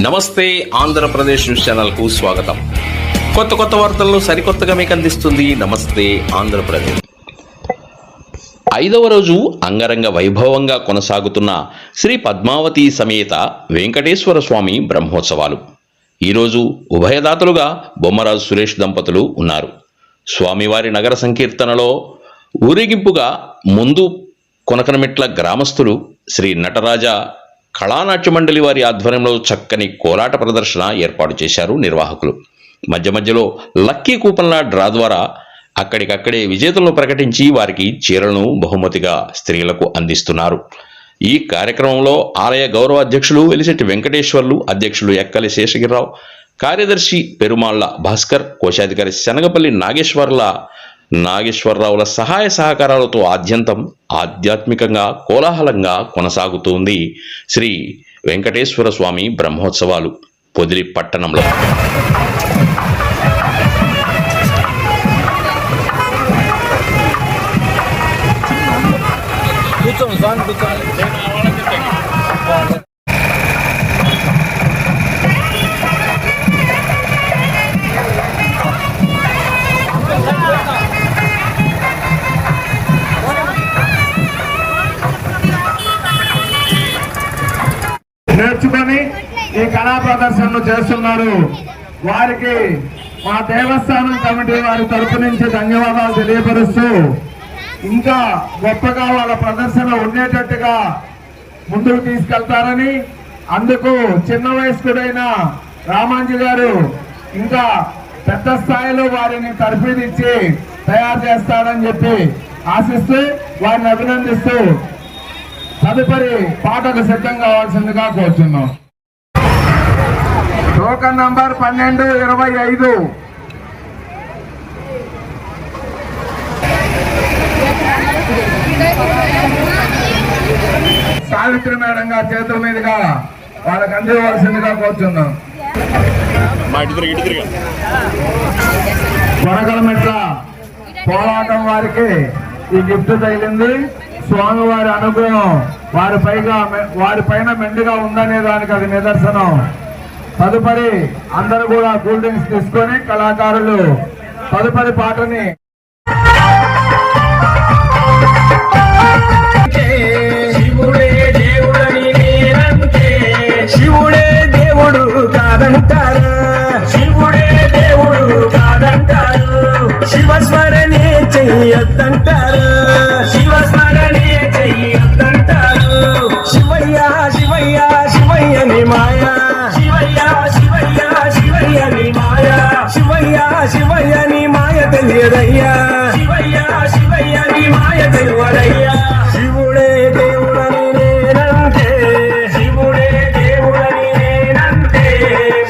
నమస్తే ఆంధ్రప్రదేశ్ న్యూస్ ఛానల్కు స్వాగతం. కొత్త వార్తలను సరికొత్తగా మీకు అందిస్తుంది నమస్తే ఆంధ్రప్రదేశ్. 5వ రోజు అంగరంగ వైభవంగా కొనసాగుతున్న శ్రీ పద్మావతి సమేత వెంకటేశ్వర స్వామి బ్రహ్మోత్సవాలు. ఈరోజు ఉభయదాతలుగా బొమ్మరాజు సురేష్ దంపతులు ఉన్నారు. స్వామివారి నగర సంకీర్తనలో ఊరేగింపుగా ముందు కొనకనమిట్ల గ్రామస్తులు శ్రీ నటరాజ కళానాట్య మండలి వారి ఆధ్వర్యంలో చక్కని కోలాట ప్రదర్శన ఏర్పాటు చేశారు నిర్వాహకులు. మధ్యలో లక్కీ కూపన్ల డ్రా ద్వారా అక్కడికక్కడే విజేతలను ప్రకటించి వారికి చీరలను బహుమతిగా స్త్రీలకు అందిస్తున్నారు. ఈ కార్యక్రమంలో ఆలయ గౌరవ అధ్యక్షులు వెలిశెట్టి వెంకటేశ్వర్లు, అధ్యక్షులు ఎక్కలి శేషగిరిరావు, కార్యదర్శి పెరుమాళ్ల భాస్కర్, కోశాధికారి శనగపల్లి నాగేశ్వరరావుల సహాయ సహకారాలతో ఆద్యంతం ఆధ్యాత్మికంగా కోలాహలంగా కొనసాగుతోంది శ్రీ వెంకటేశ్వర స్వామి బ్రహ్మోత్సవాలు పొదిలి పట్టణంలో. నేర్చుకొని ఈ కళా ప్రదర్శనలు చేస్తున్నారు. వారికి మా దేవస్థానం కమిటీ వారి తరపు నుంచి ధన్యవాదాలు తెలియపరుస్తూ, ఇంకా గొప్పగా వాళ్ళ ప్రదర్శన ఉండేటట్టుగా ముందుకు తీసుకెళ్తారని, అందుకు చిన్న వయస్కుడైన రామాంజీ గారు ఇంకా పెద్ద స్థాయిలో వారిని తర్ఫీదిచ్చి తయారు చేస్తారని చెప్పి ఆశిస్తూ వారిని అభినందిస్తూ తదుపరి పాటకు సిద్ధం కావాల్సిందిగా కోరుచున్నాం. Token number 1225. సావిత్రి మేడం గారి చేతుల మీదుగా వాళ్ళకి అందివ్వాల్సిందిగా కోరుచున్నాం. కొనగలమెట్ల పోరాటం వారికి ఈ గిఫ్ట్ తగిలింది. స్వామివారి అనుగ్రహం వారి పైన మెండుగా ఉందనే దానికి అది నిదర్శనం. తదుపరి అందరూ కూడా కూల్ డ్రింక్స్ తీసుకొని కళాకారులు తదుపరి పాటని శివుడే దేవుడు కాదంటారు, శివుడే దేవుడు కాదంటారు, శివస్మరణే చెయ్యొద్దంటారు, శివస్మరణే చెయ్యొద్దంటారు. శివయ్య శివయ్య శివయ్యని మాయ, శివయ్య శివయ్య శివయ్యని మాయ, శివయ్య శివయ్యని మాయ తెలియదయ్యా, శివయ్య శివయ్యని మాయ తెలియదయ్యా. శివుడే దేవుడని నేనంటే, శివుడే దేవుడని నేనంటే,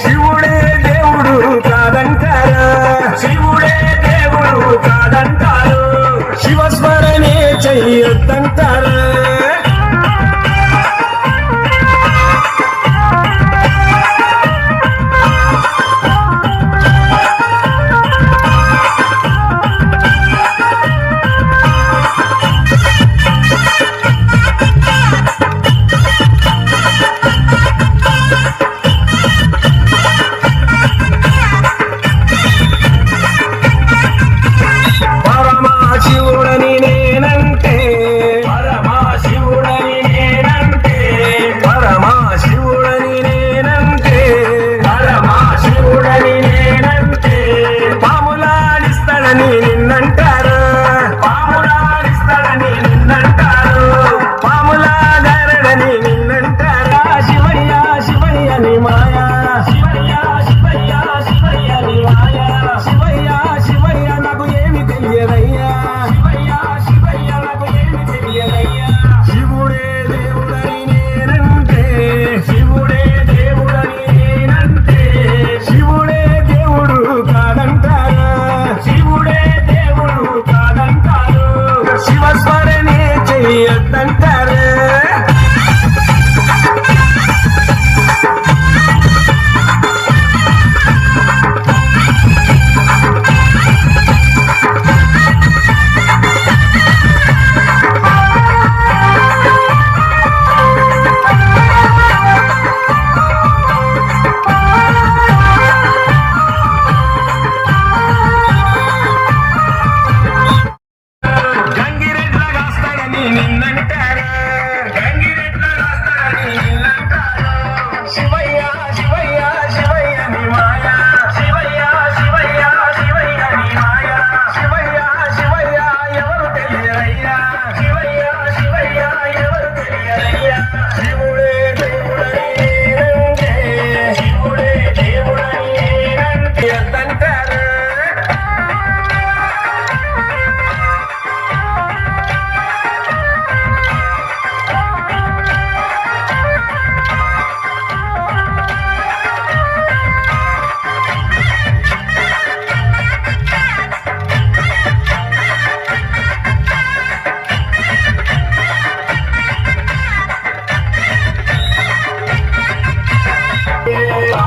శివుడే దేవుడు కాదంటారా, శివుడే దేవుడు కాదంటారు, శివస్మరణ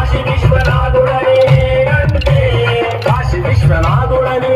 కాశీ విశ్వనాథుడని అంటే కాశీ విశ్వనాథుడని